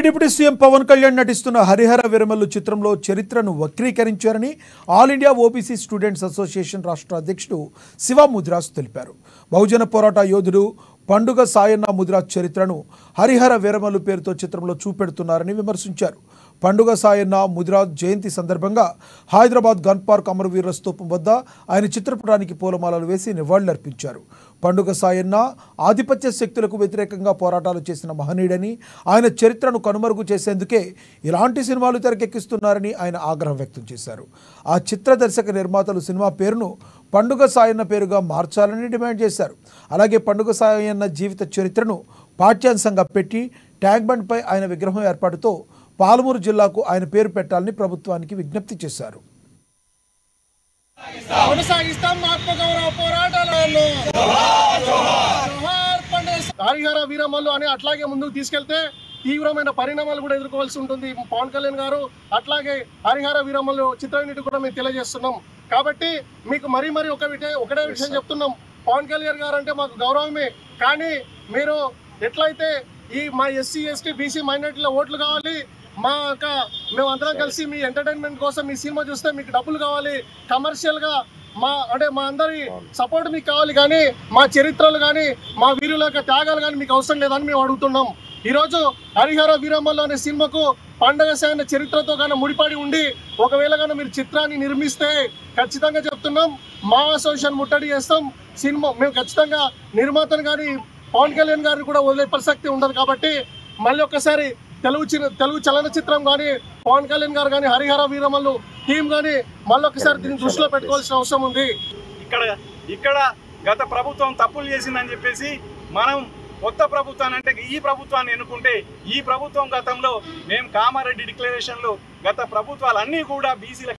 Deputy CM Pawan Kalyan నటిస్తున్న హరిహర వీరమల్లు చిత్రంలో చరిత్రను వక్రీకరించారని all India OBC students association రాష్ట్ర అధ్యక్షుడు శివ ముదిరాజ్ తెలిపారు. బహుజన పోరాట యోధుడు పండుగ సాయన్న ముదిరాజ్ చరిత్రను హరిహర వీరమల్లు పేరుతో చిత్రంలో చూపెడుతున్నారని విమర్శించారు. పండుగ సాయన్న ముదిరాజ్ జయంతి సందర్భంగా హైదరాబాద్ గన్ పార్క్ అమరవీరుల స్తూపం వద్ద ఆయన చిత్రపటానికి పూలమాలలు వేసి నివాళులర్పించారు. పండుగ సాయన్న ఆధిపత్య శక్తులకు వ్యతిరేకంగా పోరాటాలు చేసిన మహనీయుడని, ఆయన చరిత్రను కనుమరుగు చేసేందుకే ఇలాంటి సినిమాలు తెరకెక్కిస్తున్నారని ఆయన ఆగ్రహం వ్యక్తం చేశారు. ఆ చిత్ర దర్శక నిర్మాతలు సినిమా పేరును పండుగ సాయన్న పేరుగా మార్చాలని డిమాండ్ చేశారు. అలాగే పండుగ సాయన్న జీవిత చరిత్రను పాఠ్యాంశంగా పెట్టి ట్యాంక్ బండ్పై ఆయన విగ్రహం ఏర్పాటుతో పాలమూరు జిల్లాకు ఆయన పేరు పెట్టాలని ప్రభుత్వానికి విజ్ఞప్తి చేశారు. హరిహర వీరమల్లు అని అట్లాగే ముందుకు తీసుకెళ్తే తీవ్రమైన పరిణామాలు కూడా ఎదుర్కోవాల్సి ఉంటుంది పవన్ కళ్యాణ్ గారు. అట్లాగే హరిహర వీరమల్లు చిత్ర యూనిట్ కూడా మేము తెలియజేస్తున్నాం. కాబట్టి మీకు మరీ ఒకటే విషయం చెప్తున్నాం. పవన్ కళ్యాణ్ గారు అంటే మాకు గౌరవమే, కానీ మీరు ఎట్లయితే మా ఎస్సీ ఎస్టీ బీసీ మైనారిటీల ఓట్లు కావాలి, మేమందరం కలిసి మీ ఎంటర్టైన్మెంట్ కోసం మీ సినిమా చూస్తే మీకు డబ్బులు కావాలి, కమర్షియల్గా మా అందరి సపోర్ట్ మీకు కావాలి, కానీ మా చరిత్రలు కానీ మా వీరుల యొక్క త్యాగాలు కానీ మీకు అవసరం లేదని మేము అడుగుతున్నాం. ఈరోజు హరిహర వీరమల్లు అనే సినిమాకు పండుగ సాయన్న చరిత్రతో కానీ ముడిపడి ఉండి ఒకవేళ కానీ మీరు చిత్రాన్ని నిర్మిస్తే ఖచ్చితంగా చెప్తున్నాం, మా అసోసియేషన్ ముట్టడి చేస్తాం. సినిమా మేము ఖచ్చితంగా నిర్మాతను కానీ పవన్ కళ్యాణ్ గారిని కూడా వదిలే ప్రసక్తి ఉండదు. కాబట్టి మళ్ళీ ఒక్కసారి తెలుగు చలనచిత్రం కానీ పవన్ కళ్యాణ్ గారు కానీ హరిహర వీరమల్లు టీం కానీ మళ్ళీ ఒకసారి దీన్ని దృష్టిలో పెట్టుకోవాల్సిన అవసరం ఉంది. ఇక్కడ గత ప్రభుత్వం తప్పులు చేసిందని చెప్పేసి మనం కొత్త ప్రభుత్వాన్ని అంటే ఈ ప్రభుత్వాన్ని ఎన్నుకుంటే, ఈ ప్రభుత్వం గతంలో మేము కామారెడ్డి డిక్లరేషన్లు గత ప్రభుత్వాలన్నీ కూడా బీసీల